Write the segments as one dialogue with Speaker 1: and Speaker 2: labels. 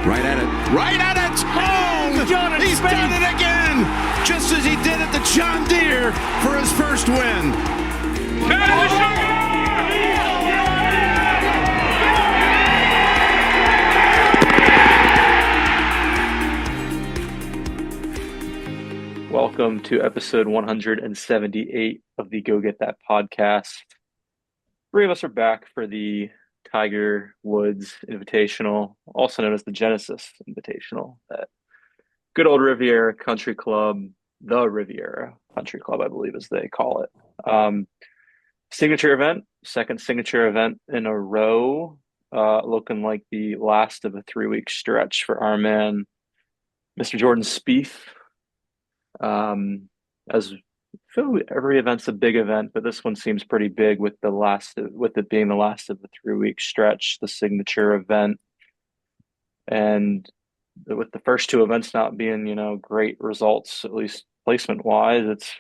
Speaker 1: Right at it. Right at it. Oh,
Speaker 2: Jordan
Speaker 1: he's
Speaker 2: Spieth.
Speaker 1: done it again. Just as he did at the John Deere for his first win.
Speaker 3: Welcome to episode 178 of the Go Get That podcast. Three of us are back for the Tiger Woods Invitational, also known as the Genesis Invitational, at good old Riviera Country Club, the Riviera Country Club, I believe as they call it. Signature event, second signature event in a row, looking like the last of a 3-week stretch for our man, Mr. Jordan Spieth. As I feel every event's a big event, but this one seems pretty big with it being the last of the 3-week stretch, the signature event, and with the first two events not being, great results, at least placement wise, it's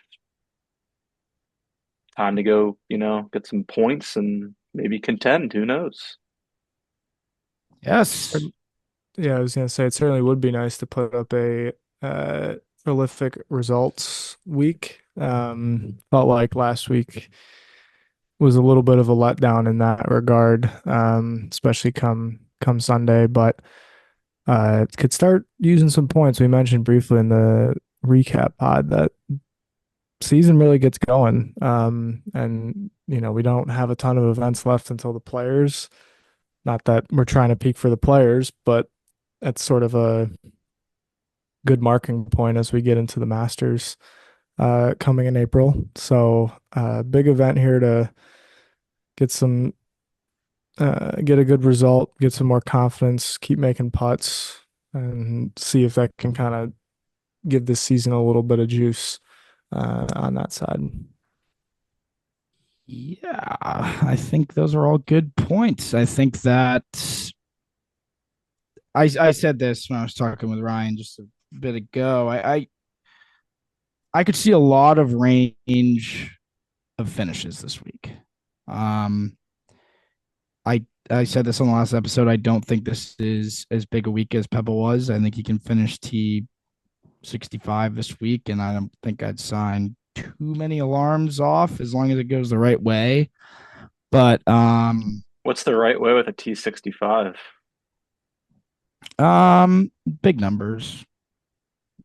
Speaker 3: time to go, get some points and maybe contend. Who knows?
Speaker 4: Yes.
Speaker 2: Yeah, I was gonna say it certainly would be nice to put up a prolific results week. Felt like last week was a little bit of a letdown in that regard, especially come Sunday, but could start using some points. We mentioned briefly in the recap pod that season really gets going. And we don't have a ton of events left until the Players. Not that we're trying to peak for the Players, but that's sort of a good marking point as we get into the Masters coming in April. So big event here to get a good result, get some more confidence, keep making putts, and see if that can kind of give this season a little bit of juice on that side.
Speaker 4: Yeah, I think those are all good points. I think that I said this when I was talking with Ryan just a bit ago. I could see a lot of range of finishes this week. I said this on the last episode. I don't think this is as big a week as Pebble was. I think he can finish T65 this week, and I don't think I'd sign too many alarms off as long as it goes the right way. But
Speaker 3: What's the right way with a T65?
Speaker 4: Big numbers.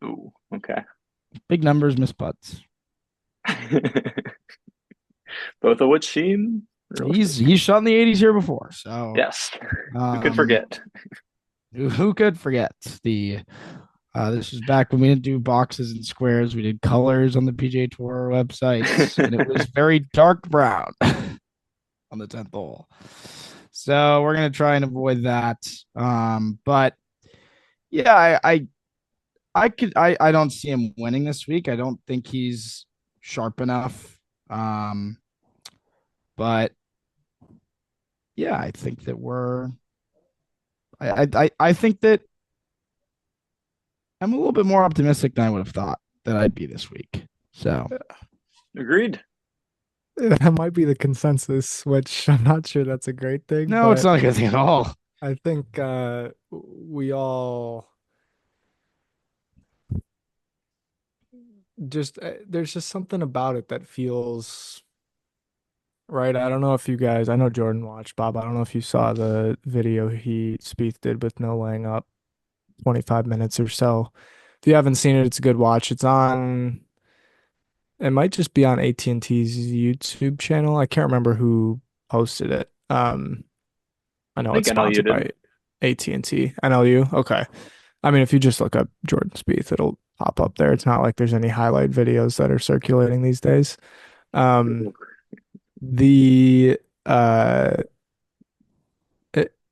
Speaker 3: Ooh, okay.
Speaker 4: Big numbers, miss putts.
Speaker 3: Both of which seem
Speaker 4: He's shot in the 80s here before, so
Speaker 3: yes. Who could forget?
Speaker 4: Who could forget the? This was back when we didn't do boxes and squares. We did colors on the PGA Tour websites, and it was very dark brown on the 10th hole. So we're gonna try and avoid that. But yeah, I don't see him winning this week. I don't think he's sharp enough. But yeah, I think that I think that I'm a little bit more optimistic than I would have thought that I'd be this week. So
Speaker 3: Agreed.
Speaker 2: That might be the consensus, which I'm not sure that's a great thing.
Speaker 4: no, it's not a good thing at all.
Speaker 2: I think we all just there's just something about it that feels right. I don't know if you guys, I know Jordan watched, Bob. I don't know if you saw the video Spieth did with no laying up, 25 minutes or so. If you haven't seen it, it's a good watch. It might just be on AT&T's YouTube channel. I can't remember who posted it. I know it's sponsored by AT&T. NLU. Okay. I mean, if you just look up Jordan Spieth, it'll pop up there. It's not like there's any highlight videos that are circulating these days. It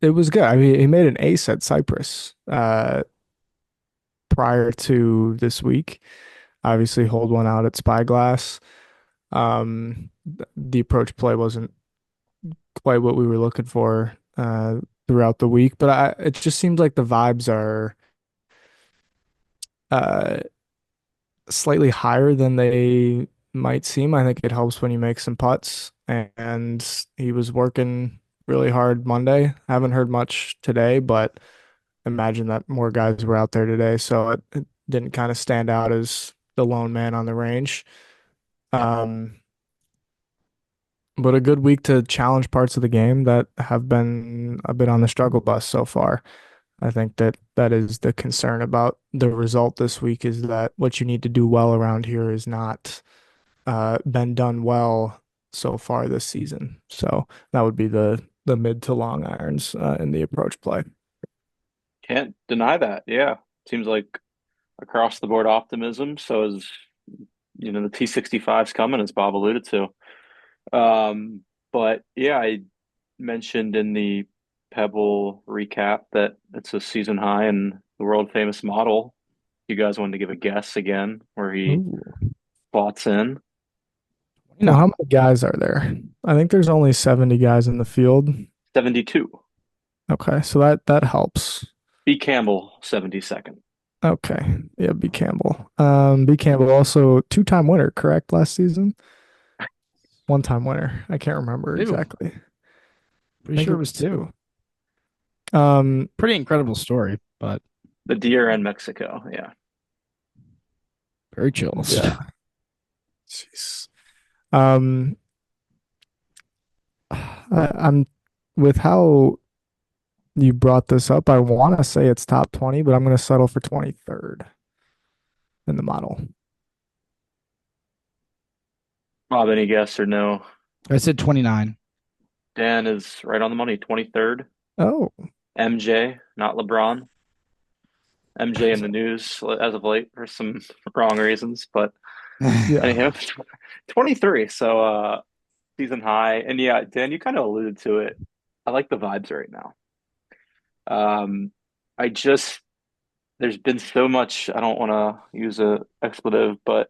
Speaker 2: was good. I mean, he made an ace at Cyprus prior to this week. Obviously, hold one out at Spyglass. The approach play wasn't quite what we were looking for throughout the week, but it just seems like the vibes are slightly higher than they might seem. I think it helps when you make some putts, and he was working really hard Monday. I haven't heard much today, but imagine that more guys were out there today, so it didn't kind of stand out as the lone man on the range. Um, but a good week to challenge parts of the game that have been a bit on the struggle bus so far. I think that that is the concern about the result this week is that what you need to do well around here is not been done well so far this season. So that would be the mid to long irons in the approach play.
Speaker 3: Can't deny that. Yeah. Seems like across the board optimism. So is, the T65's coming, as Bob alluded to. But yeah, I mentioned in the Pebble recap that it's a season high in the world famous model. You guys wanted to give a guess again where he
Speaker 2: Ooh.
Speaker 3: plots in.
Speaker 2: Well, how many guys are there? I think there's only 70 guys in the field.
Speaker 3: 72.
Speaker 2: Okay, so that helps.
Speaker 3: B. Campbell, 72nd.
Speaker 2: Okay. Yeah, B. Campbell. B. Campbell also two-time winner, correct, last season? One-time winner. I can't remember
Speaker 4: Ew.
Speaker 2: exactly.
Speaker 4: Pretty sure it was two.
Speaker 2: Pretty
Speaker 4: incredible story, but
Speaker 3: The deer and Mexico. Yeah.
Speaker 4: very chills.
Speaker 2: Yeah. Jeez. I'm with how you brought this up, I want to say it's top 20, but I'm going to settle for 23rd in the model.
Speaker 3: Bob, any guess or no?
Speaker 4: I said 29.
Speaker 3: Dan is right on the money, 23rd.
Speaker 2: Oh,
Speaker 3: MJ, not LeBron. MJ in the news as of late for some wrong reasons, but
Speaker 2: yeah.
Speaker 3: anyhow, 23. So season high. And yeah, Dan, you kind of alluded to it. I like the vibes right now. I just there's been so much, I don't want to use a expletive, but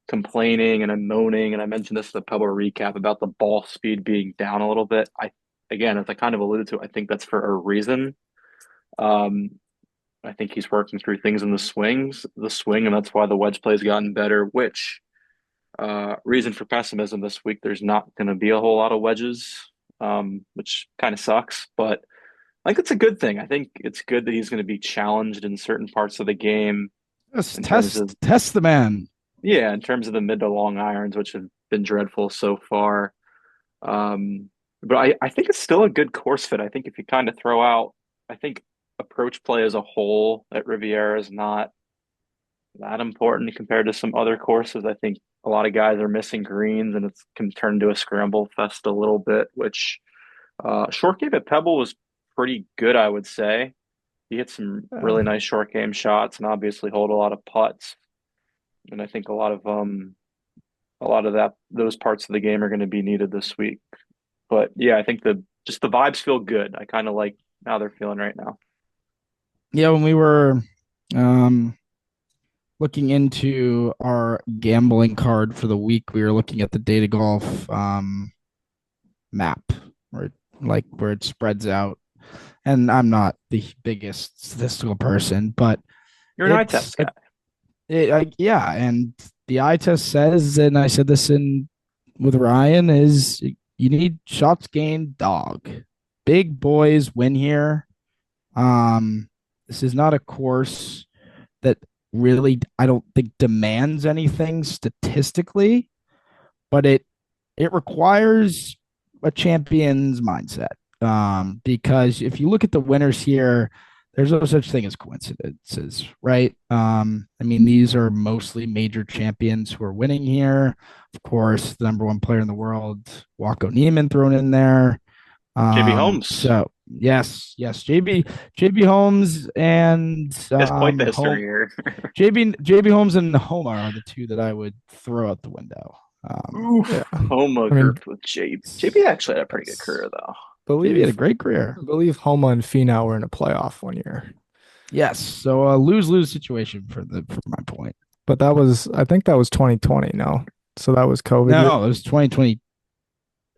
Speaker 3: complaining and I'm moaning, and I mentioned this in the Pebble recap about the ball speed being down a little bit. Again, as I kind of alluded to, I think that's for a reason. Um, I think he's working through things in the swing, and that's why the wedge play has gotten better, which reason for pessimism this week, there's not going to be a whole lot of wedges, which kind of sucks, but I think it's a good thing. I think it's good that he's going to be challenged in certain parts of the game
Speaker 4: Yes,
Speaker 3: in terms of,
Speaker 4: test the man.
Speaker 3: yeah, in terms of the mid to long irons, which have been dreadful so far. But I think it's still a good course fit. I think if you kind of throw out, I think approach play as a whole at Riviera is not that important compared to some other courses. I think a lot of guys are missing greens and it's can turn into a scramble fest a little bit, which short game at Pebble was pretty good, I would say. He hit some really nice short game shots and obviously hold a lot of putts. And I think a lot of those parts of the game are going to be needed this week. But yeah, I think the vibes feel good. I kind of like how they're feeling right now.
Speaker 4: Yeah, when we were looking into our gambling card for the week, we were looking at the data golf map where it spreads out. And I'm not the biggest statistical person, but
Speaker 3: You're an eye test guy.
Speaker 4: Yeah, and the eye test says, and I said this with Ryan, is you need shots gained dog. Big boys win here. This is not a course that really, I don't think, demands anything statistically, but it requires a champion's mindset. Because if you look at the winners here, there's no such thing as coincidences, right? I mean, these are mostly major champions who are winning here. Of course, the number one player in the world, Waco Neiman, thrown in there.
Speaker 3: JB Holmes.
Speaker 4: So yes, JB Holmes and
Speaker 3: His point the history here.
Speaker 4: JB Holmes and Homa are the two that I would throw out the window.
Speaker 3: Homa grouped with JB. JB actually had a pretty good career though.
Speaker 4: JB had a great career.
Speaker 2: I believe Homa and Finau were in a playoff one year.
Speaker 4: Yes, so a lose-lose situation for my point.
Speaker 2: But I think that was 2020. No, so that was COVID.
Speaker 4: No, it was 2020.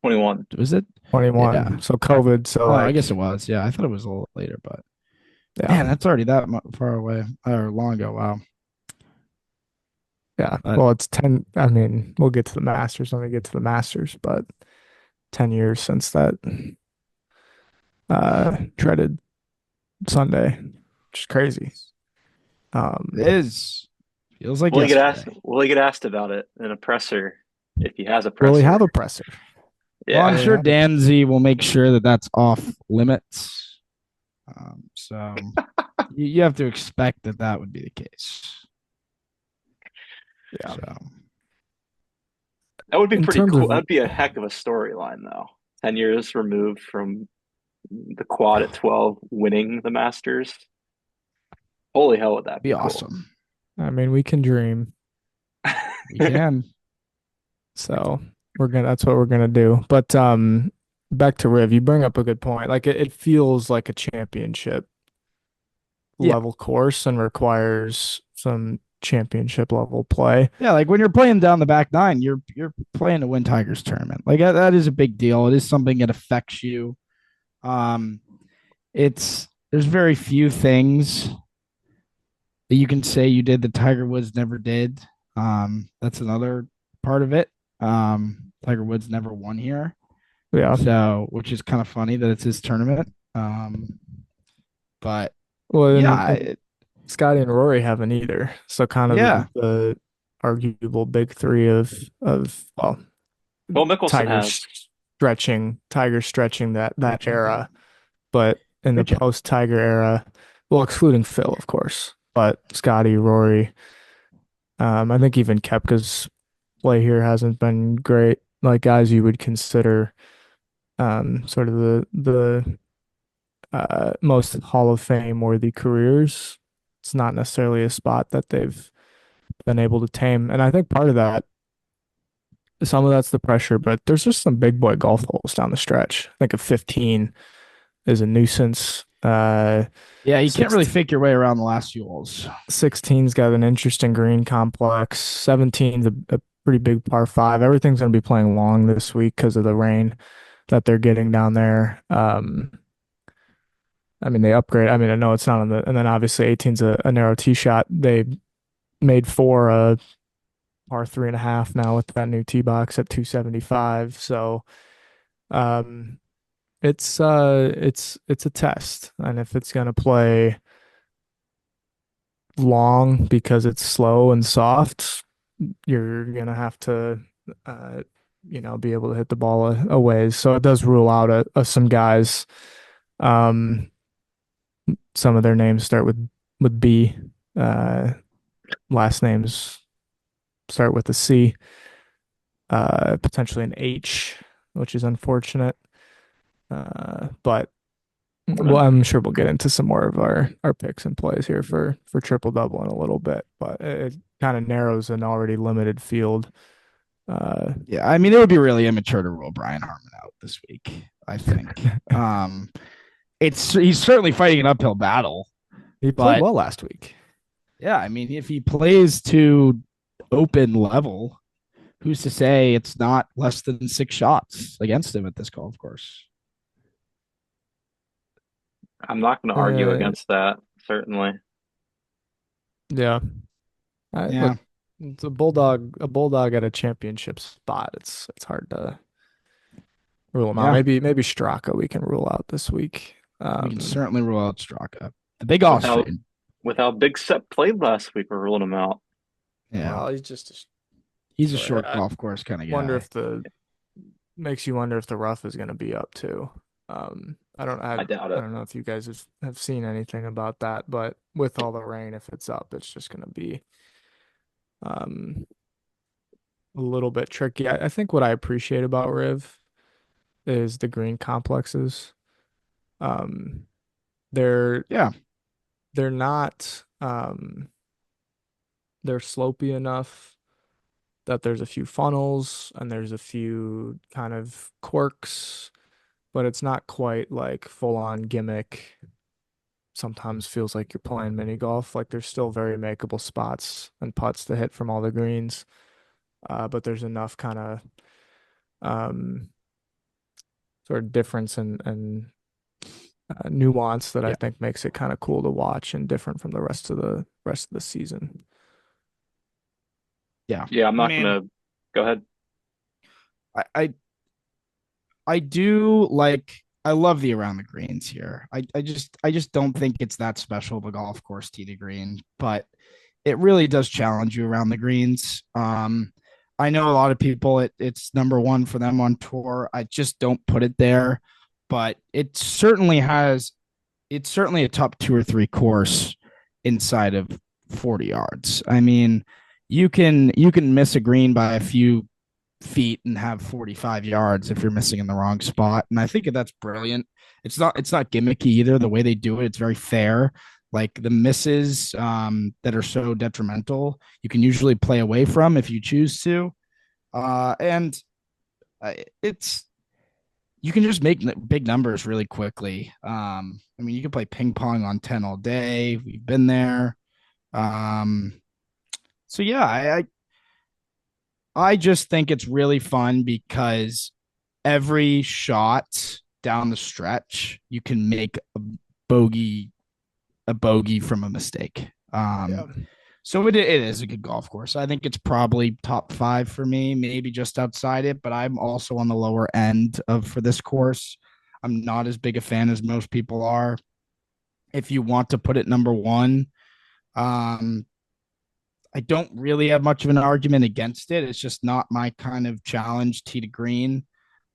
Speaker 3: 21.
Speaker 4: Was it
Speaker 2: 21?
Speaker 4: Yeah.
Speaker 2: So COVID. So
Speaker 4: I guess it was. Yeah, I thought it was a little later, but
Speaker 2: yeah,
Speaker 4: man, that's already that far away or long ago. Wow.
Speaker 2: Yeah. Well, it's 10. I mean, we'll get to the Masters when we get to the Masters, but 10 years since that. treaded Sunday, which is crazy.
Speaker 4: It is. Feels like
Speaker 3: Will he get asked?
Speaker 4: yesterday.
Speaker 3: Will he get asked about it in a presser if he has a
Speaker 2: Will he have
Speaker 3: presser?
Speaker 2: a presser?
Speaker 4: Well, I'm
Speaker 3: Yeah.
Speaker 2: Will he
Speaker 4: sure
Speaker 2: have a
Speaker 4: Danzy will make sure that that's off limits. So you have to expect that that would be the case.
Speaker 2: Yeah.
Speaker 4: So
Speaker 3: That would be
Speaker 2: In
Speaker 3: pretty
Speaker 2: terms
Speaker 3: cool.
Speaker 2: of
Speaker 3: That would be a heck of a storyline, though. 10 years removed from the quad at 12 winning the Masters. Holy hell, would that
Speaker 4: be
Speaker 3: be cool?
Speaker 4: awesome.
Speaker 2: I mean, we can dream.
Speaker 4: We can.
Speaker 2: So that's what we're gonna do. But back to Riv, you bring up a good point. Like it feels like a championship
Speaker 4: Yeah.
Speaker 2: level course and requires some championship level play.
Speaker 4: Yeah, like when you're playing down the back nine, you're playing to win Tigers tournament. Like that is a big deal. It is something that affects you. Um, there's very few things that you can say you did that Tiger Woods never did. That's another part of it. Tiger Woods never won here,
Speaker 2: Yeah.
Speaker 4: so which is kind of funny that it's his tournament. But
Speaker 2: Well,
Speaker 4: yeah,
Speaker 2: and Scotty and Rory haven't either. So kind of
Speaker 4: yeah,
Speaker 2: the arguable big three of well,
Speaker 3: Phil Mickelson
Speaker 2: Tiger
Speaker 3: has.
Speaker 2: Stretching that era, but in the
Speaker 4: great job.
Speaker 2: post Tiger era, well, excluding Phil, of course, but Scotty, Rory, I think even Koepka's play here hasn't been great. Like guys you would consider sort of the most Hall of Fame worthy careers. It's not necessarily a spot that they've been able to tame. And I think part of that, some of that's the pressure, but there's just some big boy golf holes down the stretch. I think a 15 is a nuisance.
Speaker 4: Yeah, you can't really
Speaker 2: 16,
Speaker 4: fake your way around the last few holes.
Speaker 2: 16's got an interesting green complex. 17's a pretty big par five. Everything's going to be playing long this week because of the rain that they're getting down there. I mean, they upgrade. I mean, I know it's not on the, and then obviously 18's a narrow tee shot. They made four a par three and a half now with that new tee box at 275. So, um, it's a test, and if it's gonna play long because it's slow and soft, you're gonna have to, uh, be able to hit the ball a ways. So it does rule out some guys. Um, some of their names start with B. Uh, last names start with a C. Potentially an H, which is unfortunate. But well, I'm sure we'll get into some more of our picks and plays here for triple double in a little bit. But it kind of narrows an already limited field.
Speaker 4: Yeah, I mean it would be really immature to rule Brian Harmon out this week. I think. He's certainly fighting an uphill battle,
Speaker 2: He played
Speaker 4: but
Speaker 2: well last week.
Speaker 4: yeah, I mean if he plays to open level, who's to say it's not less than 6 shots against him at this golf course?
Speaker 3: I'm not going to argue
Speaker 2: Uh,
Speaker 3: against that, certainly.
Speaker 2: yeah.
Speaker 4: Yeah,
Speaker 2: Look, it's a bulldog at a championship spot. It's hard to rule him out.
Speaker 4: yeah,
Speaker 2: Maybe Straka we can rule out this week.
Speaker 4: we can certainly rule out Straka, the big
Speaker 3: Without
Speaker 4: Austrian.
Speaker 3: without Big Sep played last week, we're ruling him out.
Speaker 4: Yeah,
Speaker 2: Well, he's just
Speaker 4: he's a
Speaker 2: so
Speaker 4: short
Speaker 2: I
Speaker 4: golf course kind of
Speaker 2: wonder
Speaker 4: guy.
Speaker 2: if the makes you wonder if the rough is going to be up too. I
Speaker 3: I doubt
Speaker 2: I
Speaker 3: it.
Speaker 2: don't know if you guys have seen anything about that, but with all the rain, if it's up, it's just going to be um a little bit tricky. I think what I appreciate about Riv is the green complexes. Um, they're
Speaker 4: Yeah,
Speaker 2: they're not they're slopey enough that there's a few funnels and there's a few kind of quirks, but it's not quite like full on gimmick. Sometimes feels like you're playing mini golf. Like there's still very makeable spots and putts to hit from all the greens. But there's enough kind of um, sort of difference and nuance that I
Speaker 4: yeah,
Speaker 2: think makes it kind of cool to watch and different from the rest of the season.
Speaker 4: yeah.
Speaker 3: Yeah, I'm
Speaker 4: I
Speaker 3: not
Speaker 4: mean,
Speaker 3: going to go ahead.
Speaker 4: I do like I love the around the greens here. I just don't think it's that special of a golf course tee to green, but it really does challenge you around the greens. I know a lot of people it's number one for them on tour. I just don't put it there, but it's certainly a top two or three course inside of 40 yards. I mean, you can miss a green by a few feet and have 45 yards if you're missing in the wrong spot. And I think that's brilliant. It's not gimmicky either. The way they do it, it's very fair. Like the misses that are so detrimental, you can usually play away from if you choose to. And it's you can just make big numbers really quickly. I mean, you can play ping pong on 10 all day. We've been there. Um, so yeah, I just think it's really fun because every shot down the stretch, you can make bogey a bogey from a mistake.
Speaker 2: Yeah.
Speaker 4: So it is a good golf course. I think it's probably top five for me, maybe just outside it, but I'm also on the lower end of for this course. I'm not as big a fan as most people are. If you want to put it number one, um, I don't really have much of an argument against it. It's just not my kind of challenge tee to green,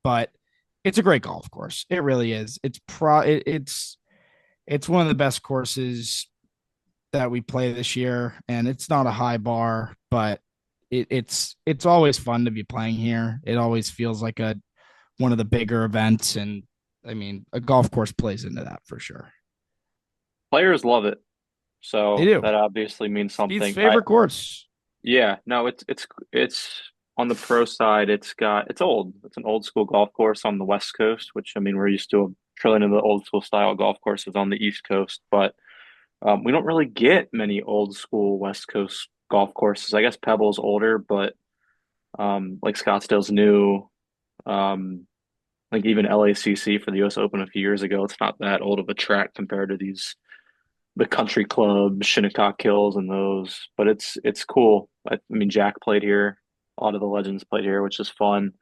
Speaker 4: but it's a great golf course. It really is. It's one of the best courses that we play this year, and it's not a high bar, but it's always fun to be playing here. It always feels like a one of the bigger events, and I mean, a golf course plays into that for sure.
Speaker 3: Players love it,
Speaker 4: They
Speaker 3: so
Speaker 4: do.
Speaker 3: that obviously means
Speaker 4: Speed's
Speaker 3: something.
Speaker 4: favorite course.
Speaker 3: Yeah, no, it's on the pro side. It's old. It's an old school golf course on the West Coast, which I mean we're used to a trillion of the old school style golf courses on the East Coast, but we don't really get many old school West Coast golf courses. I guess Pebble's older, but like Scottsdale's new. Um, like even LACC for the U.S. Open a few years ago, it's not that old of a track compared to the country club, Shinnecock Hills, and those. But it's cool. I mean, Jack played here. A lot of the legends played here, which is fun.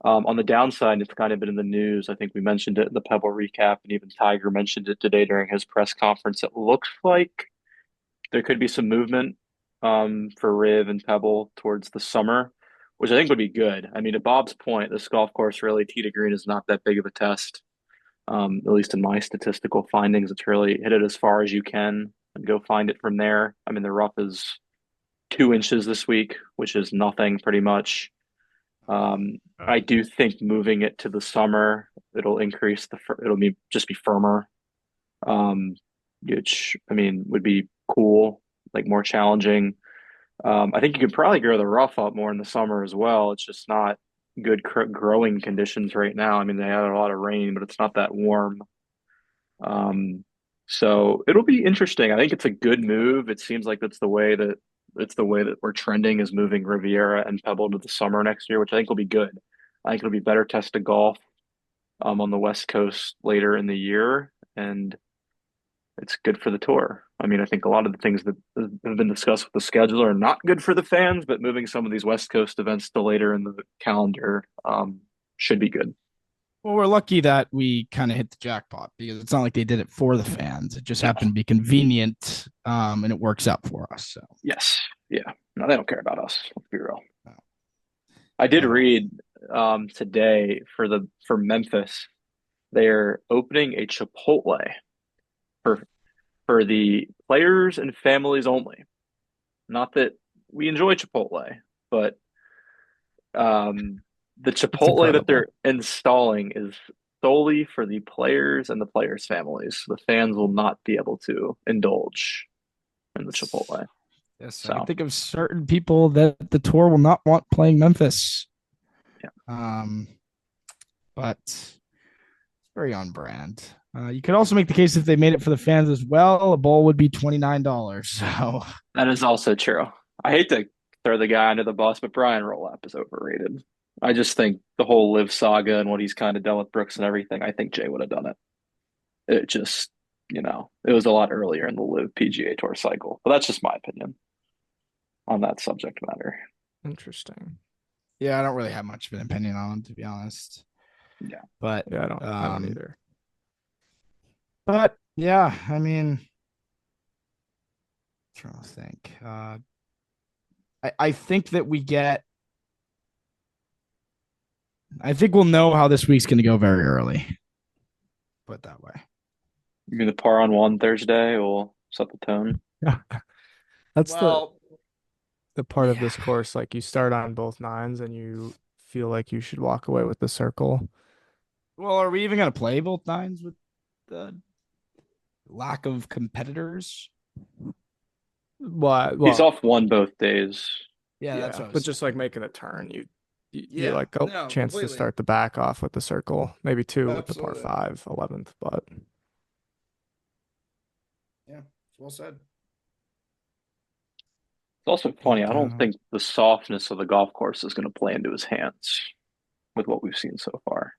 Speaker 3: On the downside, it's kind of been in the news. I think we mentioned it in the Pebble recap, and even Tiger mentioned it today during his press conference. It looks like there could be some movement for Riv and Pebble towards the summer, which I think would be good. I mean, to Bob's point, this golf course really, tee to green is not that big of a test. At least in my statistical findings, it's really hit it as far as you can and go find it from there. I mean, the rough is 2 inches this week, which is nothing pretty much. I do think moving it to the summer, it'll increase it'll be just be firmer, um, which I mean would be cool, like more challenging. I think you could probably grow the rough up more in the summer as well. It's just not good growing conditions right now. I mean, they had a lot of rain, but it's not that warm. Um, so it'll be interesting. I think it's a good move. It seems like that's the way that we're trending is moving Riviera and Pebble to the summer next year, which I think will be good. I think it'll be better tested golf on the West Coast later in the year, and it's good for the tour. I mean, I think a lot of the things that have been discussed with the schedule are not good for the fans, but moving some of these West Coast events to later in the calendar should be good.
Speaker 4: Well, we're lucky that we kind of hit the jackpot because it's not like they did it for the fans. It just
Speaker 3: No.
Speaker 4: happened to be convenient, and it works out for us. So
Speaker 3: Yes. Yeah. No, they don't care about us. Let's be real.
Speaker 4: no.
Speaker 3: I did
Speaker 4: Uh,
Speaker 3: read today for Memphis, they're opening a Chipotle for for the players and families only. Not that we enjoy Chipotle, but um, the
Speaker 4: it's
Speaker 3: Chipotle that
Speaker 4: incredible.
Speaker 3: they're installing is solely for the players and the players' families. The fans will not be able to indulge in the Chipotle.
Speaker 4: Yes, I can
Speaker 3: So,
Speaker 4: think of certain people that the tour will not want playing Memphis.
Speaker 3: yeah.
Speaker 4: Um, but it's very on brand. You could also make the case if they made it for the fans as well, a bowl would be $29. So
Speaker 3: That is also true. I hate to throw the guy under the bus, but Brian Rolapp is overrated. I just think the whole Live saga and what he's kind of done with Brooks and everything, I think Jay would have done it. It just, it was a lot earlier in the Live PGA Tour cycle. But that's just my opinion on that subject matter.
Speaker 2: Interesting.
Speaker 4: yeah, I don't really have much of an opinion on it, to be honest.
Speaker 3: Yeah.
Speaker 4: But
Speaker 2: Yeah, I don't either.
Speaker 4: But yeah, I mean, trying to think. I think that we get. I think we'll know how this week's going to go very early. Put it that way.
Speaker 3: You mean the par on one Thursday will set the tone?
Speaker 2: That's
Speaker 4: Well,
Speaker 2: the part of
Speaker 4: yeah.
Speaker 2: this course. Like you start on both nines and you feel like you should walk away with the circle.
Speaker 4: Well, are we even going to play both nines with the lack of competitors?
Speaker 3: He's
Speaker 2: Well,
Speaker 3: off one both days.
Speaker 4: Yeah, that's
Speaker 2: yeah,
Speaker 4: what I
Speaker 2: but
Speaker 4: was
Speaker 2: just
Speaker 4: saying.
Speaker 2: like making a turn, you're
Speaker 4: Yeah,
Speaker 2: like, oh,
Speaker 4: no,
Speaker 2: chance to
Speaker 4: completely.
Speaker 2: start the back off with the circle, maybe two with the par
Speaker 4: Absolutely.
Speaker 2: 5, 11th, but
Speaker 4: Yeah, well said.
Speaker 3: It's also funny. I don't think the softness of the golf course is going to play into his hands with what we've seen so far,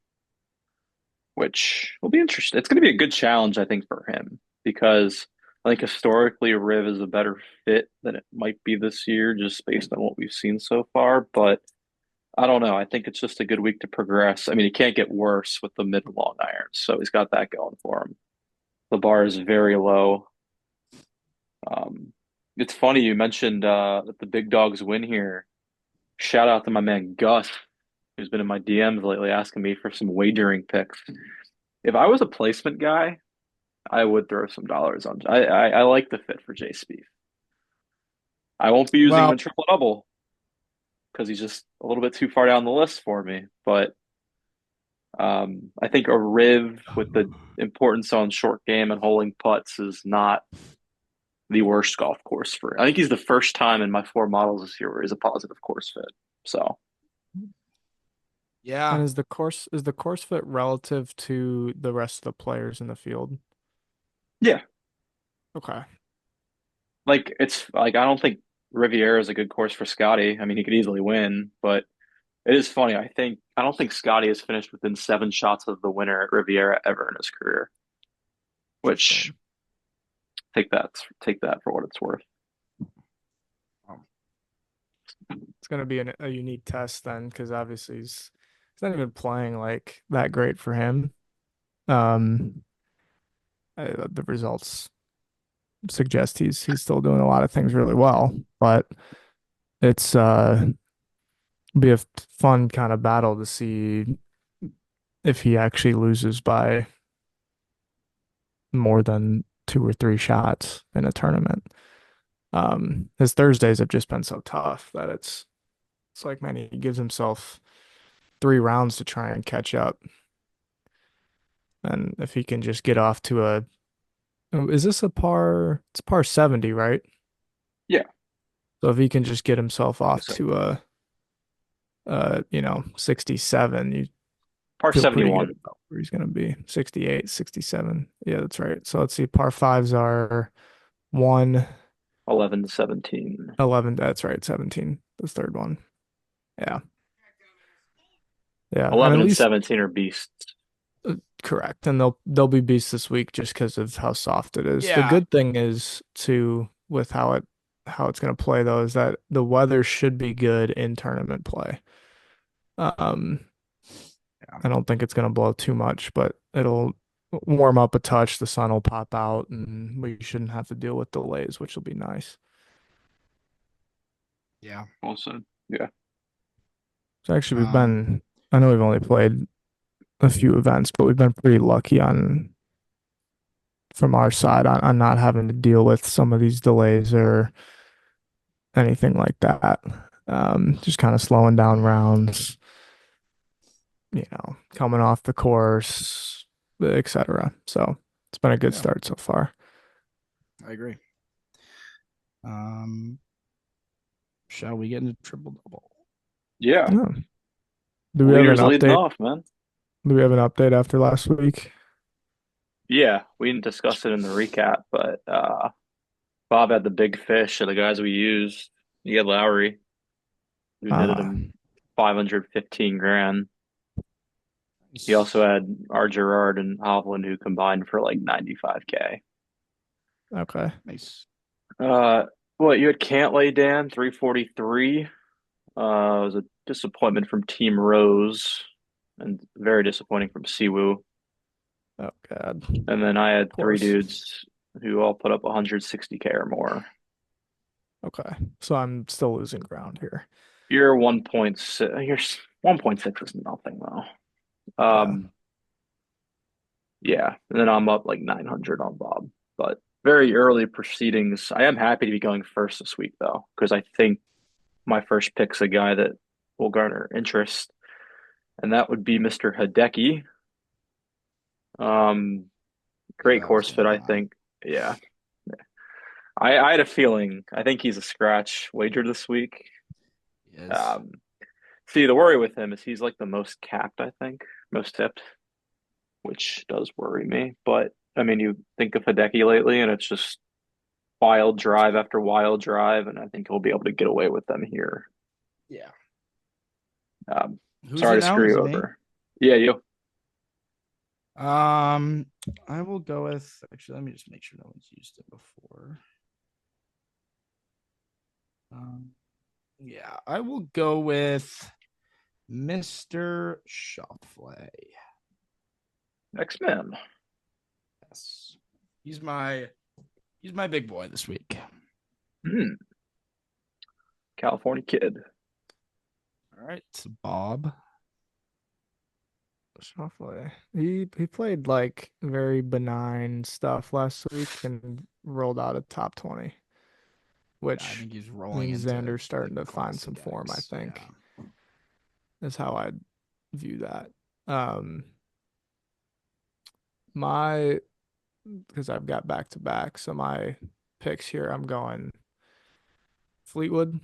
Speaker 3: which will be interesting. It's going to be a good challenge, I think, for him because I think historically Riv is a better fit than it might be this year, just based on what we've seen so far. But I don't know. I think it's just a good week to progress. I mean, it can't get worse with the mid long irons, so he's got that going for him. The bar is very low. Um, it's funny you mentioned that the big dogs win here. Shout out to my man Gus, who's been in my DMs lately asking me for some wagering picks. If I was a placement guy, I would throw some dollars on. I like the fit for Jay Spieth. I won't be using him
Speaker 4: Well,
Speaker 3: in triple double because he's just a little bit too far down the list for me. But I think a Riv with the importance on short game and holding putts is not the worst golf course for. I think he's the first time in my 4 models this year where he's a positive course fit. So
Speaker 4: yeah.
Speaker 2: and is the course fit relative to the rest of the players in the field?
Speaker 3: yeah,
Speaker 2: Okay.
Speaker 3: like it's like I don't think Riviera is a good course for Scotty. I mean, he could easily win, but it is funny. I don't think Scotty has finished within 7 shots of the winner at Riviera ever in his career. Which
Speaker 2: Interesting.
Speaker 3: take that for what it's worth.
Speaker 2: It's going to be a unique test then, because obviously he's not even playing like that great for him. Um, the results suggest he's still doing a lot of things really well, but it's be a fun kind of battle to see if he actually loses by more than 2 or 3 shots in a tournament. His Thursdays have just been so tough that it's like, man, he gives himself 3 rounds to try and catch up. And if he can just get off to is this a par? It's par 70, right?
Speaker 3: Yeah,
Speaker 2: So if he can just get himself
Speaker 3: I think
Speaker 2: off
Speaker 3: so.
Speaker 2: to 67, you
Speaker 3: Par
Speaker 2: feel pretty
Speaker 3: 71,
Speaker 2: good about where he's going to be. 68, 67. Yeah, that's right. So let's see. Par fives are 1,
Speaker 3: 11 to 17.
Speaker 2: 11. That's right. 17, the third one. Yeah. Yeah. And at
Speaker 3: 11 and
Speaker 2: least
Speaker 3: 17 are beasts.
Speaker 2: correct. And they'll be beasts this week just because of how soft it is. The
Speaker 4: Yeah.
Speaker 2: good thing is too with how it's going to play though is that the weather should be good in tournament play. Um, I don't think it's going to blow too much, but it'll warm up a touch. The sun will pop out, and we shouldn't have to deal with delays, which will be nice.
Speaker 4: Yeah.
Speaker 3: Also, yeah.
Speaker 2: So actually,
Speaker 4: Um,
Speaker 2: I know we've only played a few events, but we've been pretty lucky from our side on not having to deal with some of these delays or anything like that. Just kind of slowing down rounds, coming off the course, etc. So it's been a good
Speaker 4: yeah,
Speaker 2: start so far.
Speaker 4: I agree. Shall we get into triple double?
Speaker 3: Yeah.
Speaker 2: Yeah. Do we have an
Speaker 3: Leaders leading
Speaker 2: update?
Speaker 3: off, man.
Speaker 2: Do we have an update after last week?
Speaker 3: Yeah, we didn't discuss it in the recap, but Bob had the big fish of the guys we used. He had Lowry, who netted
Speaker 2: Ah,
Speaker 3: him 515 grand. He also had R. Gerard and Hovland, who combined for like 95K.
Speaker 2: okay.
Speaker 4: Nice.
Speaker 3: What you had Cantlay, Dan, 343. It was a disappointment from Team Rose and very disappointing from Siwoo.
Speaker 2: Oh God.
Speaker 3: And then I had
Speaker 2: Of
Speaker 3: three
Speaker 2: course.
Speaker 3: dudes who all put up 160K or more.
Speaker 2: Okay. So I'm still losing ground here.
Speaker 3: You're 1.6. You're 1.6 is nothing though.
Speaker 2: Yeah.
Speaker 3: Yeah, and then I'm up like 900 on Bob. But very early proceedings. I am happy to be going first this week though, because I think my first pick's a guy that will garner interest, and that would be Mr. Hideki. Um,
Speaker 4: Who
Speaker 3: Great
Speaker 4: I was
Speaker 3: course fit,
Speaker 4: thinking
Speaker 3: I
Speaker 4: of.
Speaker 3: think. Yeah, I had a feeling. I think he's a scratch wager this week.
Speaker 4: Yes.
Speaker 3: Um, See, the worry with him is he's like the most capped, I think, most tipped, which does worry me. But I mean, you think of Hideki lately, and it's just wild drive after wild drive, and I think he'll be able to get away with them here.
Speaker 4: Yeah.
Speaker 3: Um,
Speaker 4: Who's
Speaker 3: Sorry
Speaker 4: it
Speaker 3: to
Speaker 4: now?
Speaker 3: screw
Speaker 4: Is
Speaker 3: you
Speaker 4: it me?
Speaker 3: over. Yeah, you.
Speaker 4: I will go with actually. Let me just make sure no one's used it before. Um, yeah, I will go with Mr. Schauffele.
Speaker 3: X-Men.
Speaker 4: Yes, he's my big boy this week.
Speaker 3: Hmm. California kid.
Speaker 4: All right, Bob.
Speaker 2: Shoffley. He played like very benign stuff last week and rolled out a top 20,
Speaker 4: I
Speaker 2: which
Speaker 4: think he's rolling
Speaker 2: means
Speaker 4: into
Speaker 2: Xander's
Speaker 4: like
Speaker 2: starting to find some
Speaker 4: classic
Speaker 2: form, I
Speaker 4: X.
Speaker 2: think,
Speaker 4: Yeah.
Speaker 2: is how I'd view that. Um, my because I've got back to back, so my picks here, I'm going Fleetwood.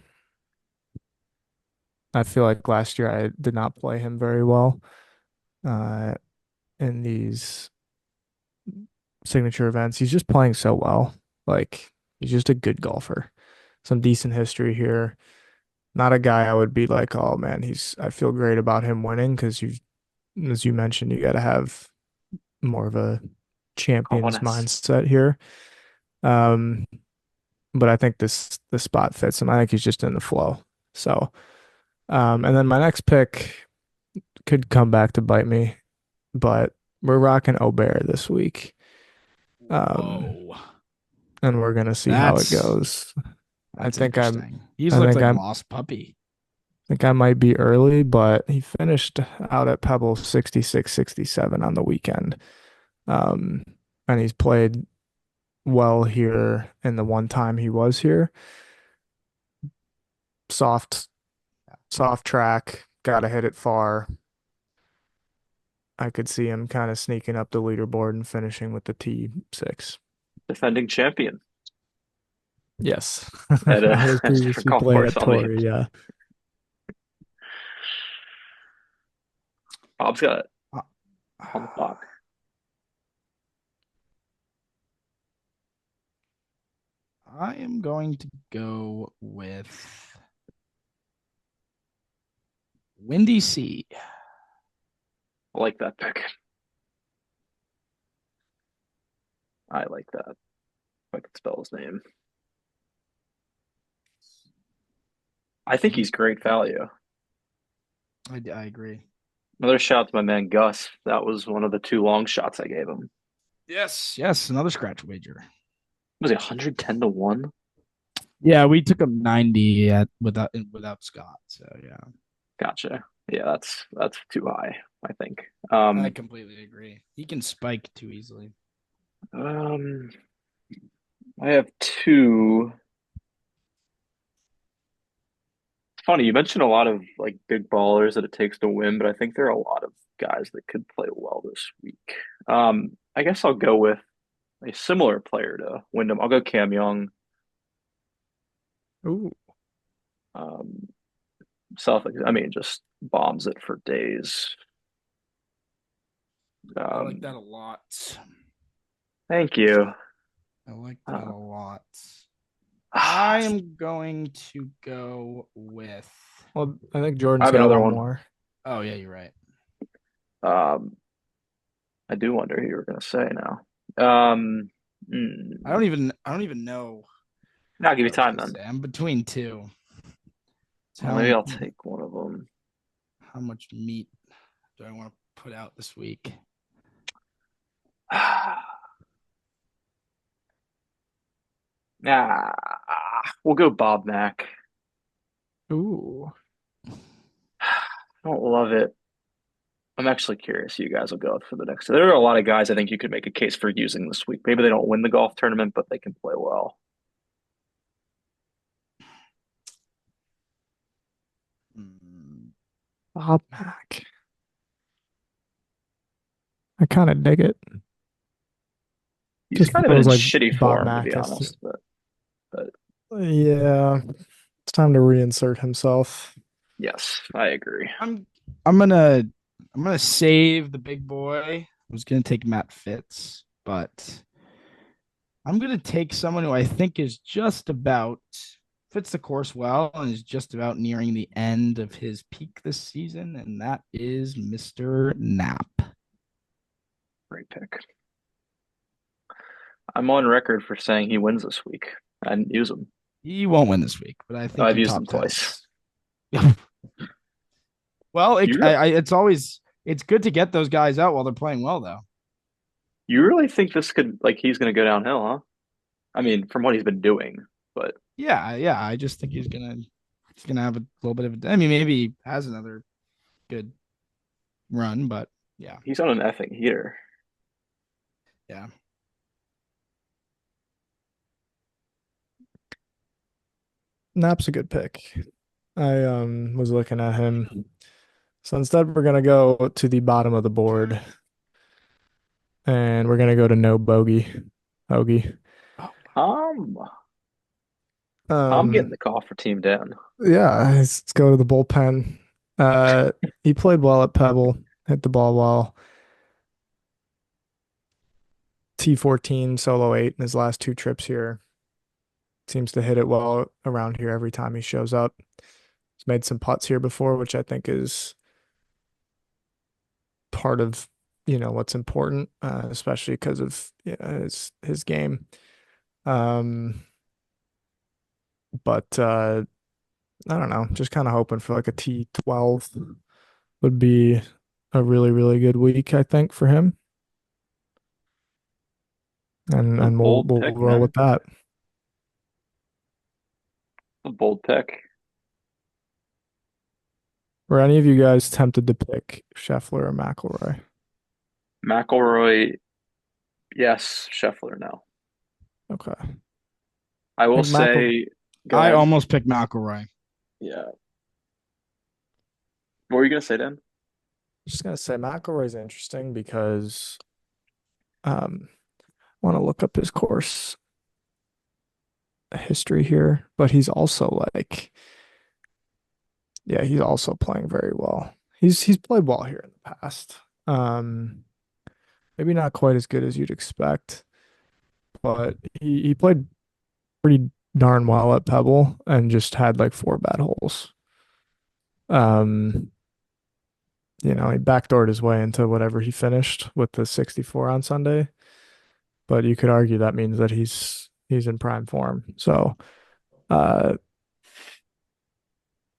Speaker 2: I feel like last year I did not play him very well uh, in these signature events. He's just playing so well. Like he's just a good golfer. Some decent history here. Not a guy I would be like, oh man, I feel great about him winning because as you mentioned, you got to have more of a champion's
Speaker 3: Confidence.
Speaker 2: mindset here. Um, but I think the spot fits him. I think he's just in the flow. So, and then my next pick could come back to bite me, but we're rocking Aubert this week. Um,
Speaker 4: Whoa,
Speaker 2: and we're gonna see how it
Speaker 4: that's
Speaker 2: goes. I
Speaker 4: that's
Speaker 2: think
Speaker 4: interesting. He's
Speaker 2: I
Speaker 4: looked
Speaker 2: think
Speaker 4: like a
Speaker 2: I'm
Speaker 4: lost puppy.
Speaker 2: think I might be early, but he finished out at Pebble 66, 67 on the weekend. Um, and he's played well here in the one time he was here. Soft, soft track, gotta hit it far. I could see him kind of sneaking up the leaderboard and finishing with the T6.
Speaker 3: Defending champion
Speaker 2: Yes.
Speaker 3: at
Speaker 2: He has
Speaker 3: a different
Speaker 2: previously
Speaker 3: golf
Speaker 2: played
Speaker 3: course
Speaker 2: at
Speaker 3: on the.
Speaker 2: Torrey, yeah.
Speaker 3: Bob's got it
Speaker 4: Uh,
Speaker 3: on the clock.
Speaker 4: I am going to go with Windy C.
Speaker 3: I like that pick. I like that. If I can spell his name. I think he's great value.
Speaker 4: I agree.
Speaker 3: Another shout out to my man Gus. That was one of the two long shots I gave him.
Speaker 4: Yes, another scratch wager.
Speaker 3: Was it 110 to 1?
Speaker 4: Yeah, we took him 90 at without Scott. So yeah,
Speaker 3: Gotcha. Yeah, that's too high, I think.
Speaker 4: I completely agree. He can spike too easily.
Speaker 3: Um I have two. It's funny, you mentioned a lot of like big ballers that it takes to win, but I think there are a lot of guys that could play well this week. I guess I'll go with a similar player to Wyndham. I'll go Cam Young.
Speaker 2: Ooh,
Speaker 3: Um, I mean, just bombs it for days.
Speaker 4: I like
Speaker 3: Um,
Speaker 4: that a lot.
Speaker 3: Thank you.
Speaker 4: I like that
Speaker 3: Uh,
Speaker 4: a lot. I am going to go with.
Speaker 2: well, I think
Speaker 3: I
Speaker 2: Jordan's
Speaker 3: have
Speaker 2: got
Speaker 3: another
Speaker 2: one
Speaker 3: one.
Speaker 2: more.
Speaker 4: Oh yeah, you're right.
Speaker 3: Um, I do wonder who you were going to say now.
Speaker 4: I don't even know
Speaker 3: I'll give
Speaker 4: what
Speaker 3: you
Speaker 4: I was
Speaker 3: time
Speaker 4: gonna
Speaker 3: then.
Speaker 4: say. I'm between two. It's
Speaker 3: Well, maybe I'll take one of them.
Speaker 4: how much meat do I want to put out this week?
Speaker 3: Nah, we'll go Bob Mack.
Speaker 2: Ooh.
Speaker 3: I don't love it. I'm actually curious who you guys will go for the next. There are a lot of guys I think you could make a case for using this week. Maybe they don't win the golf tournament, but they can play well.
Speaker 4: Hmm.
Speaker 2: Bob Mack. I kind of dig it.
Speaker 3: He's
Speaker 2: Just
Speaker 3: kind of
Speaker 2: feels
Speaker 3: in
Speaker 2: like
Speaker 3: shitty
Speaker 2: Bob
Speaker 3: form, to be
Speaker 2: Mack has to.
Speaker 3: honest. But
Speaker 2: Yeah, it's time to reinsert himself.
Speaker 3: yes, I agree.
Speaker 4: I'm I'm gonna I'm gonna save the big boy. I was gonna take Matt Fitz, but I'm gonna take someone who I think is just about fits the course well and is just about nearing the end of his peak this season, and that is Mr. Knapp.
Speaker 3: Great pick. I'm on record for saying he wins this week. And use him.
Speaker 4: He won't win this week, but I think
Speaker 3: I've
Speaker 4: he
Speaker 3: used him
Speaker 4: top
Speaker 3: twice.
Speaker 4: tens. Well,
Speaker 3: You re-
Speaker 4: it's always it's good to get those guys out while they're playing well, though.
Speaker 3: you really think this could like he's going to go downhill, huh? I mean, from what he's been doing, but
Speaker 4: Yeah, yeah. I just think he's gonna have a little bit of. I mean, maybe he has another good run, but yeah,
Speaker 3: he's on an effing heater.
Speaker 4: yeah.
Speaker 2: Knapp's a good pick. I was looking at him. So instead, we're gonna go to the bottom of the board, and we're gonna go to no bogey, bogey.
Speaker 4: Oh,
Speaker 3: Um, I'm getting
Speaker 2: Um,
Speaker 3: the call for Team Dan.
Speaker 2: yeah, let's go to the bullpen. He played well at Pebble, hit the ball well. T14 solo 8 in his last two trips here. Seems to hit it well around here every time he shows up. He's made some putts here before, which I think is part of what's important, especially because of his game. Um, but I don't know, just kind of hoping for like a T12 would be a really really good week, I think, for him, and
Speaker 3: A
Speaker 2: we'll
Speaker 3: bold pick,
Speaker 2: roll with
Speaker 3: man.
Speaker 2: that.
Speaker 3: A bold pick.
Speaker 2: Were any of you guys tempted to pick Scheffler or McIlroy?
Speaker 3: McElroy, yes. Scheffler, no.
Speaker 2: Okay,
Speaker 3: I
Speaker 2: I
Speaker 3: will
Speaker 2: think McIlroy.
Speaker 3: say, go
Speaker 4: I
Speaker 3: ahead.
Speaker 4: almost picked McElroy.
Speaker 3: Yeah. What were you gonna say, Dan?
Speaker 2: Just gonna say McIlroy's interesting because I want to look up his course history here, but he's also like, yeah, he's also playing very well. He's played well here in the past. Um, maybe not quite as good as you'd expect, but he played pretty darn well at Pebble and just had like four bad holes. Um, he backdoored his way into whatever he finished with the 64 on Sunday, but you could argue that means that he's in prime form. So, uh,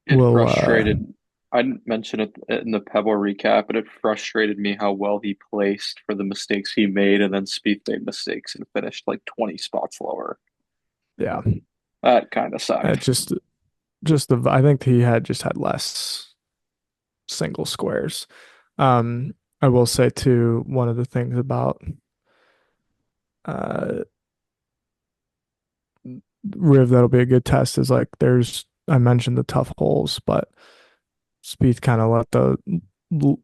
Speaker 3: It
Speaker 2: we'll
Speaker 3: frustrated. I didn't mention it in the Pebble recap, but it frustrated me how well he placed for the mistakes he made, and then Spieth made mistakes and finished like 20 spots lower.
Speaker 2: yeah,
Speaker 3: That kind of
Speaker 2: it
Speaker 3: sucked.
Speaker 2: just the I think he had just had less single squares. I will say too, one of the things about uh Riv that'll be a good test is like I mentioned the tough holes, but Spieth kind of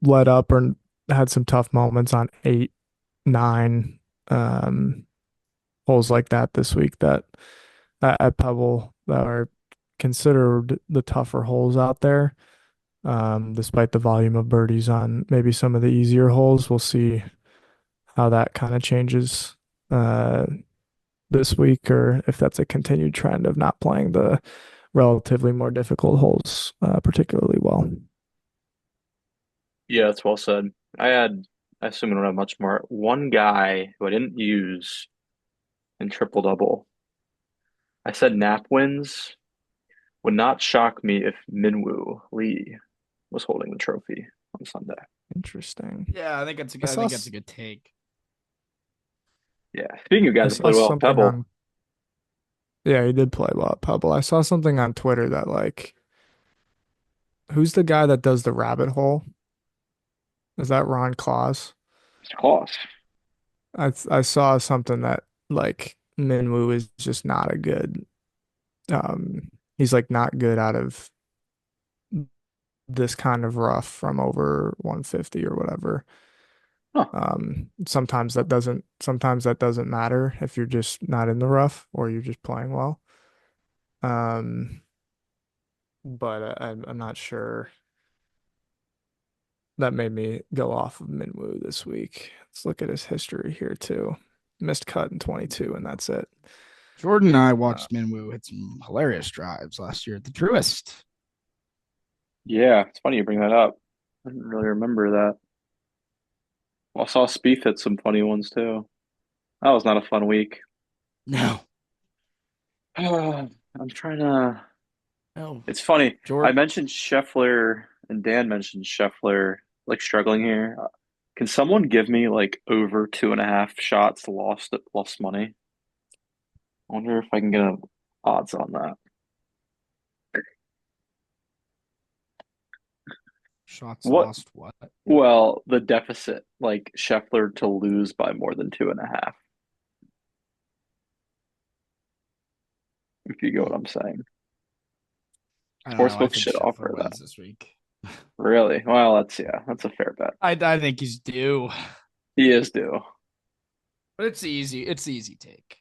Speaker 2: let up or had some tough moments on 8, 9 um holes like that this week that at Pebble that are considered the tougher holes out there. Despite the volume of birdies on maybe some of the easier holes. We'll see how that kind of changes uh, this week, or if that's a continued trend of not playing the relatively more difficult holes particularly well.
Speaker 3: Yeah, that's well said. I assume I don't have much more. One guy who I didn't use in triple double. I said Nap wins. Would not shock me if Minwoo Lee was holding the trophy on Sunday.
Speaker 2: Interesting.
Speaker 4: Yeah,
Speaker 2: I
Speaker 4: I
Speaker 2: saw
Speaker 4: think that's a good take.
Speaker 3: Yeah. Speaking of
Speaker 2: I
Speaker 3: guys that
Speaker 2: saw
Speaker 3: play well at
Speaker 2: something
Speaker 3: Pebble,
Speaker 2: on. Yeah, he did play well at Pebble. I saw something on Twitter that like, who's the guy that does the rabbit hole? Is that Ron Claus?
Speaker 3: it's close.
Speaker 2: I saw something that like Minwoo is just not a good. He's like not good out of this kind of rough from over 150 or whatever.
Speaker 3: Huh.
Speaker 2: Sometimes that doesn't matter if you're just not in the rough or you're just playing well. Um, but I'm not sure. That made me go off of Minwoo this week. Let's look at his history here too. Missed cut in 22, and that's it.
Speaker 4: Jordan and I
Speaker 2: Uh,
Speaker 4: watched Minwoo hit some hilarious drives last year at the Truist.
Speaker 3: Yeah, it's funny you bring that up. I didn't really remember that. Well, I saw Spieth hit some funny ones too. That was not a fun week.
Speaker 4: No,
Speaker 3: I'm trying to.
Speaker 4: no,
Speaker 3: It's funny. I
Speaker 4: Jordan.
Speaker 3: mentioned Scheffler and Dan mentioned Scheffler like struggling here. Can someone give me like over 2.5 shots lost at plus money? I wonder if I can get odds on that.
Speaker 4: Shots
Speaker 3: What?
Speaker 4: lost. What?
Speaker 3: Well, the deficit, like Scheffler to lose by more than 2.5, if you get what I'm saying.
Speaker 4: I don't know. I
Speaker 3: Sportsbook
Speaker 4: think
Speaker 3: should
Speaker 4: Scheffler
Speaker 3: offer that.
Speaker 4: wins this week.
Speaker 3: Really? Well, that's a fair bet.
Speaker 4: I think he's due,
Speaker 3: He is due.
Speaker 4: but it's easy. It's easy take.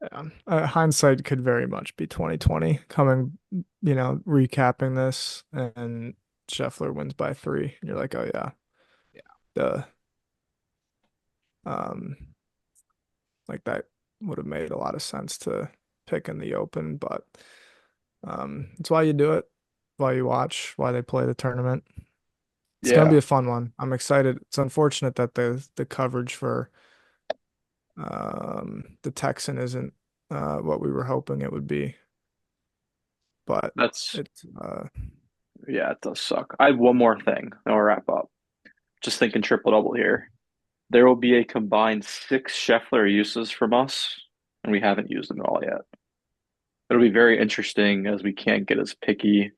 Speaker 2: yeah. Hindsight could very much be 2020 coming, recapping this and Scheffler wins by 3. You're like, oh yeah,
Speaker 4: Yeah.
Speaker 2: the um, like that would have made a lot of sense to pick in the open, but it's why you do it, why you watch, why they play the tournament. It's gonna be
Speaker 3: Yeah,
Speaker 2: a fun one. I'm excited. It's unfortunate that the coverage for the Texan isn't what we were hoping it would be, but
Speaker 3: that's
Speaker 2: it's
Speaker 3: yeah, it does suck. I have one more thing, then we'll wrap up. Just thinking triple double here. There will be a combined 6 Scheffler uses from us, and we haven't used them all yet. It'll be very interesting as we can't get as picky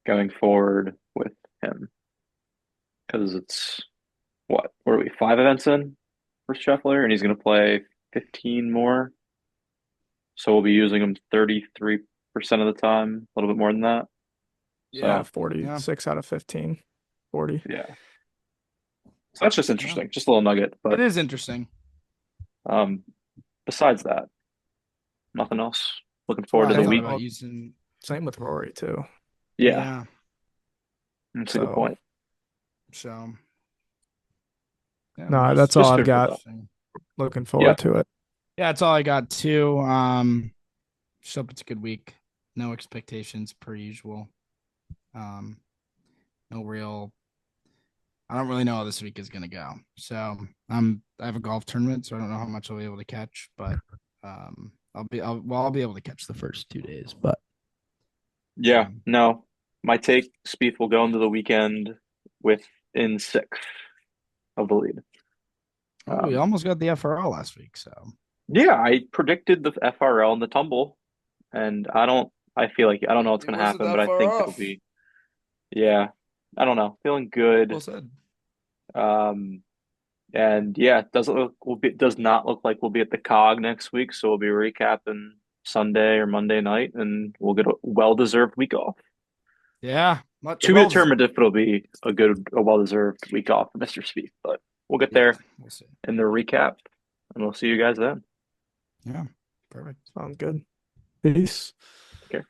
Speaker 3: going forward with him because it's what are we 5 events in for Scheffler, and he's going to play 15 more, so we'll be using him 33% of the time, a little bit more than that.
Speaker 2: yeah,
Speaker 3: So
Speaker 2: 46 out of 15, 40.
Speaker 3: yeah, so that's just
Speaker 4: Yeah,
Speaker 3: interesting, just a little nugget.
Speaker 4: it
Speaker 3: But
Speaker 4: is interesting.
Speaker 3: um, besides that, nothing else. Looking
Speaker 4: That's
Speaker 3: forward
Speaker 4: why
Speaker 3: to
Speaker 4: I
Speaker 3: the
Speaker 2: Same
Speaker 4: thought
Speaker 3: week.
Speaker 4: about using.
Speaker 2: same with Rory too.
Speaker 3: Yeah,
Speaker 4: Yeah.
Speaker 3: that's a good
Speaker 2: So
Speaker 3: point.
Speaker 4: So yeah,
Speaker 2: no,
Speaker 4: just
Speaker 2: that's all
Speaker 3: Just
Speaker 2: I've
Speaker 3: food for
Speaker 2: got.
Speaker 3: thought.
Speaker 4: interesting.
Speaker 2: Looking
Speaker 3: Yeah,
Speaker 2: forward to it.
Speaker 4: Yeah, that's all I got too. Just hope it's a good week. No expectations per usual. Um, no real. I don't really know how this week is gonna go. So I have a golf tournament, so I don't know how much I'll be able to catch, but I'll be able to catch the first 2 days. But
Speaker 3: yeah. No, my take: Spieth will go into the weekend within 6 of the lead.
Speaker 4: we
Speaker 3: Um,
Speaker 4: almost got the FRL last week. So
Speaker 3: yeah, I predicted the FRL and the tumble, and I don't. I feel like I don't know what's
Speaker 4: it
Speaker 3: going to
Speaker 4: wasn't
Speaker 3: happen, but
Speaker 4: that
Speaker 3: I
Speaker 4: far
Speaker 3: think it'll
Speaker 4: off.
Speaker 3: be. Yeah, I don't know. Feeling good.
Speaker 4: Well said.
Speaker 3: Um, and yeah, it does not look like we'll be at the COG next week, so we'll be recapping Sunday or Monday night, and we'll get a well-deserved week off.
Speaker 4: Yeah, much
Speaker 3: To be
Speaker 4: well
Speaker 3: determined
Speaker 4: deserved.
Speaker 3: if it'll be a well-deserved week off for Mr. Spieth, but we'll get
Speaker 4: Yeah,
Speaker 3: there
Speaker 4: we'll see.
Speaker 3: in the recap, and we'll see you guys then.
Speaker 4: Yeah, perfect.
Speaker 2: Sounds good. Peace.
Speaker 3: Okay.